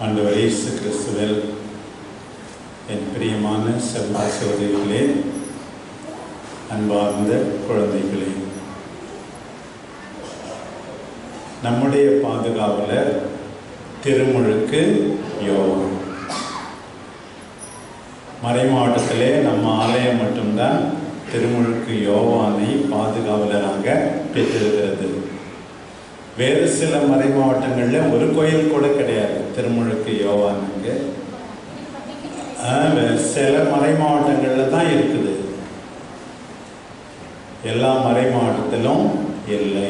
ஆண்டவர் இயேசு கிறிஸ்துவில் என் பிரியமான சகோதரிகளே, அன்பார்ந்த குழந்தைகளே, நம்முடைய பாதுகாவலர் திருமுழுக்கு யோவான். மறைமாவட்டத்திலே நம்ம ஆலயம் மட்டும்தான் திருமுழுக்கு யோவானை பாதுகாவலராக பெற்றிருக்கிறது. வேறு சில மறை மாவட்டங்களில் ஒரு கோயில் கூட கிடையாது திருமுழுக்கு யோவானுக்கு. சில மறை மாவட்டங்களில் தான் இருக்குது, எல்லா மறை மாவட்டத்திலும் இல்லை.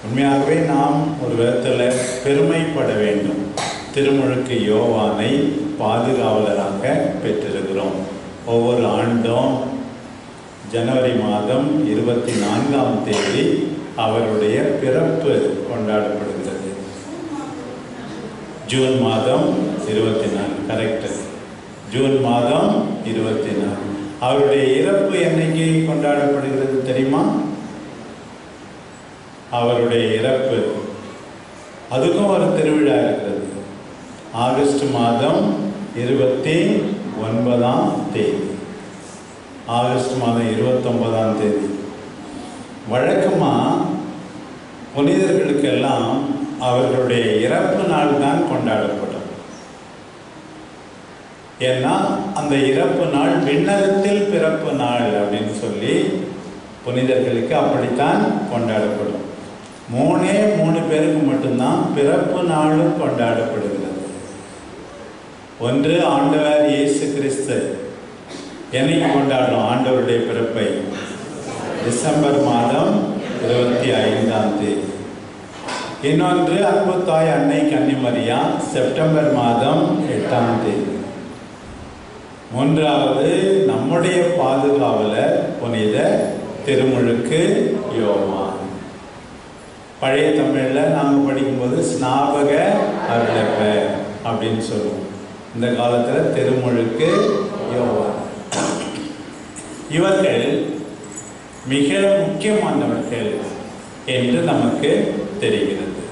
உண்மையாகவே நாம் ஒரு விதத்தில் பெருமைப்பட வேண்டும். திருமுழுக்கு யோவானை பாதுகாவலராக பெற்றிருக்கிறோம். ஒவ்வொரு ஆண்டும் ஜனவரி மாதம் 24ஆம் தேதி அவருடைய பிறப்பு கொண்டாடப்படுகிறது. ஜூன் மாதம் 24, கரெக்ட், ஜூன் மாதம் 24. அவருடைய இறப்பு என்னைக்கு கொண்டாடப்படுகிறது தெரியுமா? அவருடைய இறப்பு, அதுக்கும் ஒரு திருவிழா இருக்கிறது. ஆகஸ்ட் மாதம் 29ஆம் தேதி, ஆகஸ்ட் மாதம் 29ஆம் தேதி. வழக்கமாக புனிதர்களுக்கெல்லாம் அவர்களுடைய இறப்பு நாள் தான் கொண்டாடப்படும். ஏன்னா அந்த இறப்பு நாள் விண்ணகத்தில் பிறப்பு நாள் அப்படின்னு சொல்லி புனிதர்களுக்கு அப்படித்தான் கொண்டாடப்படும். 3 பேருக்கு மட்டும்தான் பிறப்பு நாளும் கொண்டாடப்படுகிறது. ஒன்று ஆண்டவர் இயேசு கிறிஸ்து. என்னைக்கு கொண்டாடுறோம் ஆண்டவருடைய பிறப்பை? டிசம்பர் மாதம் 25ஆம் தேதி. இன்னொன்று அன்புத்தாய் அன்னை கன்னிமரியா, செப்டம்பர் மாதம் 8ஆம் தேதி. மூன்றாவது நம்முடைய பாதுகாவலர் புனித திருமுழுக்கு யோவான். பழைய தமிழில் நாங்கள் படிக்கும்போது ஸ்நாபக அருளப்ப அப்படின்னு சொல்லுவோம். இந்த காலத்தில் திருமுழுக்கு யோவான். இவர்கள் மிக முக்கியமானவர்கள் என்று நமக்கு தெரிகிறது.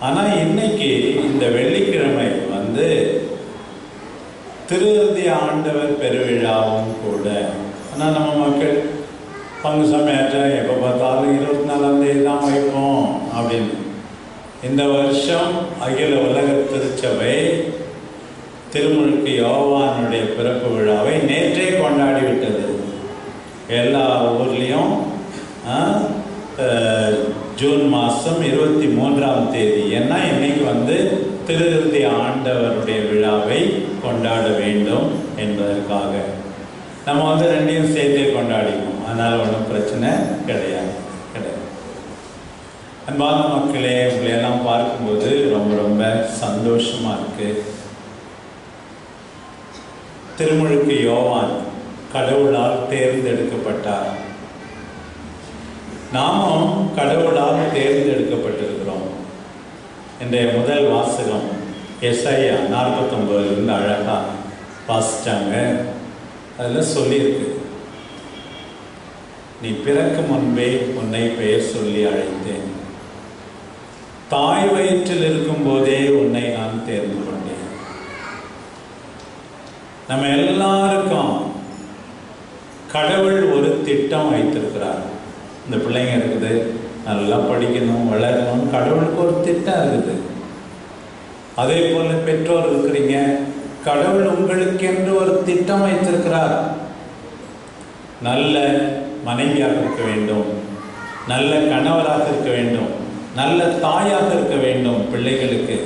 ஆனால் இன்னைக்கு இந்த வெள்ளிக்கிழமை திருவிருத்தி ஆண்டவர் பெருவிழாவும் கூட. ஆனால் நம்ம மக்கள் பங்கு சமயற்ற எப்போ பார்த்தாலும் 24ஆம் தேதி தான் வைப்போம் அப்படின்னு. இந்த வருஷம் அகில உலக திருச்சபை திருமுழுக்கு யோவானுடைய பிறப்பு விழாவை நேற்றே கொண்டாடிவிட்டது. எல்லா ஊர்லேயும் ஜூன் மாதம் 23ஆம் தேதி. ஏன்னா இன்னைக்கு திருவிருத்தி ஆண்டவருடைய விழாவை கொண்டாட வேண்டும் என்பதற்காக நம்ம ரெண்டையும் சேர்த்தே கொண்டாடினோம். அதனால் ஒன்றும் பிரச்சனை கிடையாது. அன்பான மக்களே, உங்களையெல்லாம் பார்க்கும்போது ரொம்ப ரொம்ப சந்தோஷமாக இருக்குது. திருமுழுக்கு யோவான் கடவுளால் தேர்ந்தெடுக்கப்பட்டார். நாமும் கடவுளால் தேர்ந்தெடுக்கப்பட்டிருக்கிறோம். இன்றைய முதல் வாசகம் எசாயா 49 அழகாக வாசித்தாங்க. அதில் சொல்லியிருக்கு, நீ பிறக்கும் முன்பே உன்னை பெயர் சொல்லி அழைத்தேன், தாய் வயிற்றில் இருக்கும் போதே உன்னை நான் தேர்ந்து கொண்டேன். நம்ம எல்லாருக்கும் கடவுள் ஒரு திட்டம் வைத்திருக்கிறார். இந்த பிள்ளைங்க இருக்குது, நல்லா படிக்கணும், வளரணும், கடவுளுக்கு ஒரு திட்டம் இருக்குது. அதே போல பெற்றோர் இருக்கிறீங்க, கடவுள் உங்களுக்கு என்று ஒரு திட்டம் வைத்திருக்கிறார். நல்ல மனைவியாக இருக்க வேண்டும், நல்ல கணவராக இருக்க வேண்டும், நல்ல தாயாக இருக்க வேண்டும் பிள்ளைகளுக்கு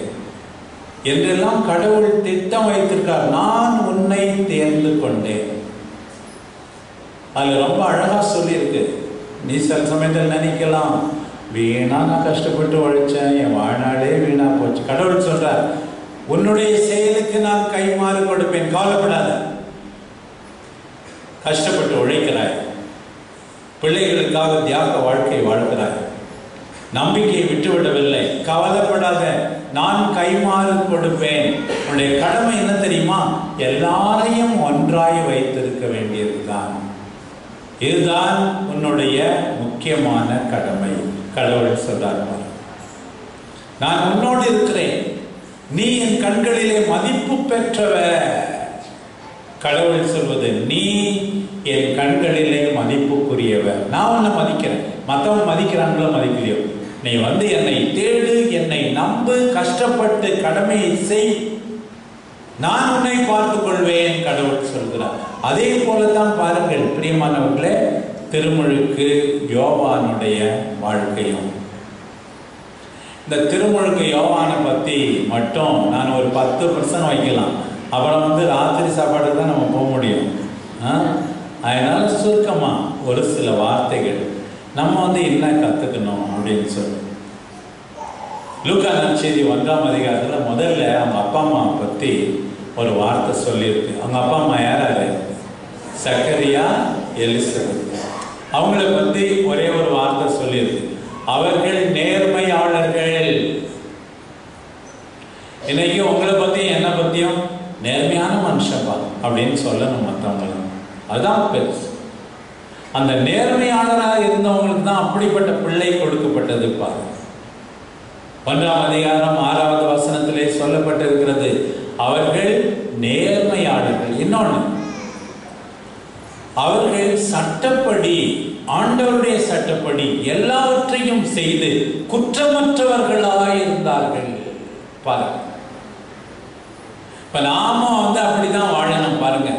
என்றெல்லாம் கடவுள் திட்டம் வைத்திருக்கார். நான் உன்னை தேர்ந்து கொண்டேன். அதில் ரொம்ப அழகா சொல்லியிருக்கு. நீ சில சமயத்தில் நினைக்கலாம், வீணா நான் கஷ்டப்பட்டு உழைச்சேன், என் வாழ்நாளே வீணா போச்சு. கடவுள் சொல்றார், உன்னுடைய செயலுக்கு நான் கைமாறு கொடுப்பேன், கவலைப்படாத. கஷ்டப்பட்டு உழைக்கிறாய், பிள்ளைகளுக்காக தியாக வாழ்க்கை வாழ்கிறாய், நம்பிக்கையை விட்டுவிடவில்லை, கவலைப்படாத, நான் கைமாறு கொடுப்பேன். உன்னுடைய கடமை என்ன தெரியுமா? எல்லாரையும் ஒன்றாய் வைத்திருக்க வேண்டியதுதான். இதுதான் உன்னுடைய முக்கியமான கடமை. கடவுள் சொல்றார், நான் உன்னோடு இருக்கிறேன், நீ என் கண்களிலே மதிப்பு பெற்றவர். கடவுள் சொல்வது, நீ என் கண்களிலே மதிப்புக்குரியவர். நான் உன்னை மதிக்கிறேன், மற்றவன் மதிக்கிறாங்களோ மதிக்கலையோ, நீ வந்து என்னை தேடு, என்னை நம்பு, கஷ்டப்பட்டு கடமையை செய், நான் உன்னை பார்த்துக் கொள்வேன் கடவுள் சொல்கிறார். அதே போலதான் பாருங்கள் பிரியமானவர்களே, திருமுழுக்கு யோவானுடைய வாழ்க்கையும். இந்த திருமுழுக்கு யோவானை பற்றி மட்டும் நான் ஒரு 10% வைக்கலாம். அப்புறம் வந்து ராத்திரி சாப்பாடுக்கு தான் நம்ம போக முடியும். அதனால சுருக்கமாக ஒரு சில வார்த்தைகள் நம்ம வந்து என்ன கற்றுக்கணும் அப்படின்னு சொல்லி, லூக்கா நற்செய்தி 1ஆம் அதிகாரத்தில் முதல்ல அவங்க அப்பா அம்மாவை பற்றி ஒரு வார்த்தை சொல்லியிருக்கு. அவங்க அப்பா அம்மா யாராரு? சக்கரியா, எலிசபெத். அவங்கள பற்றி ஒரே ஒரு வார்த்தை சொல்லியிருக்கு, அவர்கள் நேர்மையாளர்கள். இன்னைக்கு உங்களை பற்றியும் என்னை பற்றியும் நேர்மையான மனுஷப்பா அப்படின்னு சொல்லணும் மற்றவங்களும். அதுதான் பெருசு. அந்த நேர்மையாளராக இருந்தவங்களுக்கு தான் அப்படிப்பட்ட பிள்ளை கொடுக்கப்பட்டது. பாருங்க, 1ஆம் அதிகாரம் 6வது வசனத்திலே சொல்லப்பட்டிருக்கிறது, அவர்கள் நேர்மையாளர்கள். இன்னொன்று, அவர்கள் சட்டப்படி, ஆண்டவருடைய சட்டப்படி எல்லாவற்றையும் செய்து குற்றமற்றவர்களாக இருந்தார்கள். பாருங்க, இப்ப நாம வந்து அப்படிதான் வாழணும். பாருங்க,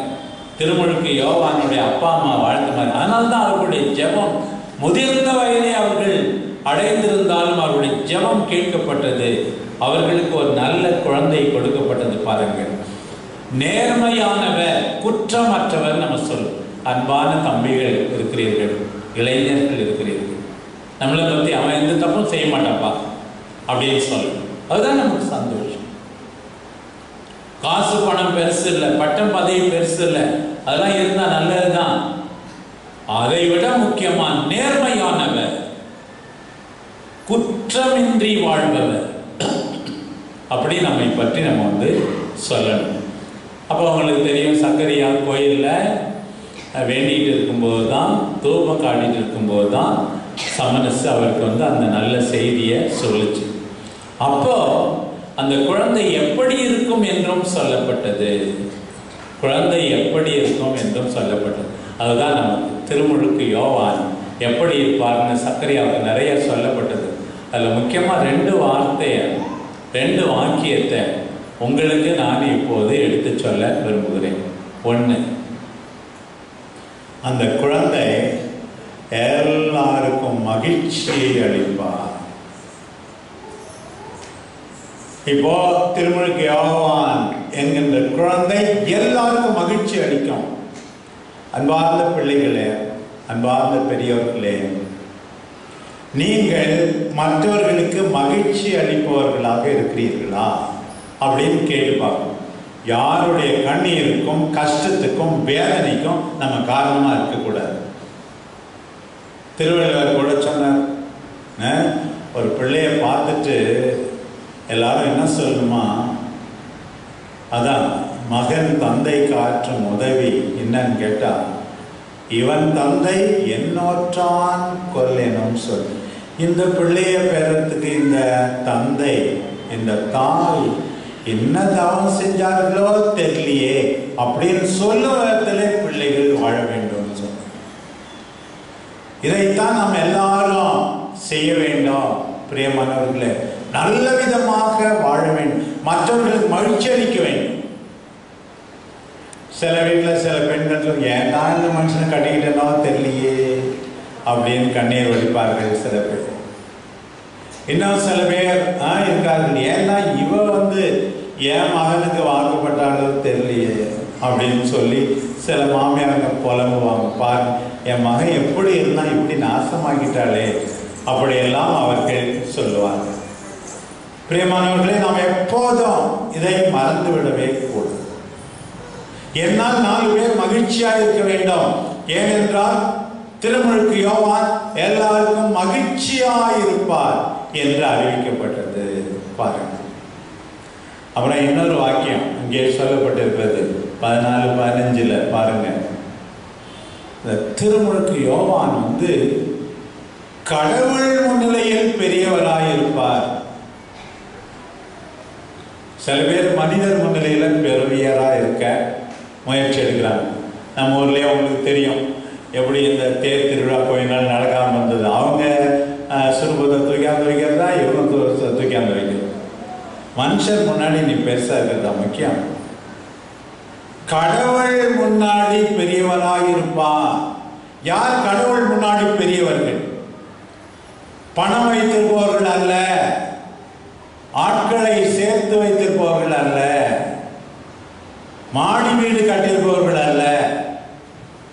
திருமுழுக்கு யோவானுடைய அப்பா அம்மா வாழ்ந்த மாதிரி. அதனால்தான் அவர்களுடைய ஜெபம், முதிர்ந்த வயதை அவர்கள் அடைந்திருந்தாலும் அவருடைய ஜெபம் கேட்கப்பட்டது, அவர்களுக்கு ஒரு நல்ல குழந்தை கொடுக்கப்பட்டது. பாருங்கள், நேர்மையானவர், குற்றமற்றவர் நம்ம சொல்லும். அன்பான தம்பிகள் இருக்கிறீர்கள், இளைஞர்கள் இருக்கிறீர்கள், நம்மளை பற்றி அவன் எந்த தப்பும் செய்ய மாட்டாப்பா அப்படின்னு சொல்லணும். அதுதான் நமக்கு சந்தோஷம். காசு பணம் பெருசு இல்லை, பட்டம் பதவி பெருசு இல்லை, அதெல்லாம் இருந்தால் நல்லதுதான். அதை விட முக்கியமா நேர்மையானவர், குற்றமின்றி வாழ்பவர், அப்படி நம்மை பற்றி நம்ம வந்து சொல்லணும். அப்போ அவங்களுக்கு தெரியும், சக்கரியா கோயிலில் வேண்டிகிட்டு இருக்கும்போது தான், தூபம் காட்டிட்டு இருக்கும்போது தான் சமனஸ் அவருக்கு வந்து அந்த நல்ல செய்தியை சொல்லுச்சு. அப்போ அந்த குழந்தை எப்படி இருக்கும் என்றும் சொல்லப்பட்டது, குழந்தை எப்படி இருக்கும் என்றும் சொல்லப்பட்டது. அதுதான் நமக்கு திருமுழுக்கு யோவான் எப்படி இருப்பார்னு சக்கரியாவுக்கு நிறைய சொல்லப்பட்டது. அதில் முக்கியமாக 2 வாக்கியத்தை உங்களுக்கு நான் இப்போது எடுத்து சொல்ல விரும்புகிறேன். 1, அந்த குழந்தை எல்லாருக்கும் மகிழ்ச்சியை அளிப்பார். இப்போ திருமுழுக்கு யோவான் என்கின்ற குழந்தை எல்லாருக்கும் மகிழ்ச்சி அளிக்கும். அன்பார்ந்த பிள்ளைகளே, அன்பார்ந்த பெரியவர்களே, நீங்கள் மற்றவர்களுக்கு மகிழ்ச்சி அளிப்பவர்களாக இருக்கிறீர்களா அப்படின்னு கேட்டு பார்க்கணும். யாருடைய கண்ணீருக்கும் கஷ்டத்துக்கும் வேதனைக்கும் நம்ம காரணமா இருக்கக்கூடாது. திருவள்ளுவர் கூட சொன்னார், ஒரு பிள்ளைய பார்த்துட்டு எல்லாரும் என்ன சொல்லணுமா, அதான் மகன் தந்தைக்கு ஆற்றும் உதவி என்னன்னு கேட்டா, இவன் தந்தை என்னோற்றான் கொல்லெனும் சொல். இந்த பிள்ளைய பெறத்துக்கு இந்த தந்தை, இந்த தாய் என்ன தவம் செஞ்சார்களோ தெரியலையே அப்படின்னு சொல்லும் விதத்திலே பிள்ளைகள் வாழ வேண்டும் சொன்ன. இதைத்தான் நாம் எல்லாரும் செய்ய வேண்டும். பிரியமானவர்களே, நல்ல விதமாக வாழ வேண்டும், மற்றவர்களுக்கு மகிழ்ச்சி அளிக்க வேண்டும். சில வீட்டில் சில பெண்கள் ஏன்டா இந்த மனுஷனை கட்டிக்கிட்டனோ தெரியலையே அப்படின்னு கண்ணீர் வடிப்பார்கள் சில பேர். இன்னும் சில பேர் இருக்கார்கள், ஏன்னா இவ வந்து என் மகனுக்கு வாக்கப்பட்டாலோ தெரியலையே அப்படின்னு சொல்லி சில மாமியாருங்க புலம்புவாங்க. பாரு, என் மகன் எப்படி இருந்தா இப்படி நாசமாகிட்டாளே அப்படியெல்லாம் அவர்கள் சொல்லுவாங்க. பிரியமானவர்களே, நாம் எப்போதும் இதை மறந்து விடவே கூடாது. என்னால் 4 பேர் மகிழ்ச்சியாக இருக்க வேண்டும். ஏனென்றால் திருமுழுக்கு யோவான் எல்லாருக்கும் மகிழ்ச்சியாக இருப்பார் என்று அறிவிக்கப்பட்டது. பாருங்கள், அப்புறம் இன்னொரு வாக்கியம் இங்கே சொல்லப்பட்டிருக்கிறது 14-15 பாருங்க. இந்த திருமுழுக்கு யோவான் வந்து கடவுள் முன்னிலையில் பெரியவராயிருப்பார். சில பேர் மனிதர் முன்னிலையில் பெருவியராக இருக்க முயற்சி எடுக்கிறாங்க. நம்ம ஊர்லேயே அவங்களுக்கு தெரியும் எப்படி இந்த தேர் திருவிழா கோயில்கள் நடக்காமல் வந்தது. அவங்க சுரூபத்தை தூக்காந்து வைக்கிறதா, இவங்க தூக்காந்து வைக்கிறது. மனுஷர் முன்னாடி நீ பெருசாக இருக்கிறதா முக்கியம். கடவுள் முன்னாடி பெரியவராக இருப்பான். யார் கடவுள் முன்னாடி பெரியவர்கள்? பணம் வைத்திருப்பவர்கள் அல்ல, ஆட்களை சேர்த்து வைத்திருப்பவர்கள் அல்ல, மாடி வீடு கட்டியிருப்பவர்கள் அல்ல,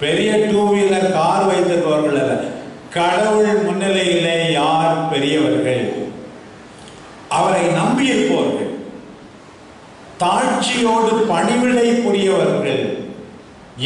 பெரிய 2 வீலர் கார் வைத்திருப்பவர்கள் அல்ல. கடவுள் முன்னிலையிலே யார் பெரியவர்கள்? அவரை நம்பி இருப்பவர்கள், தாழ்ச்சியோடு பணிவிடை புரியவர்கள்,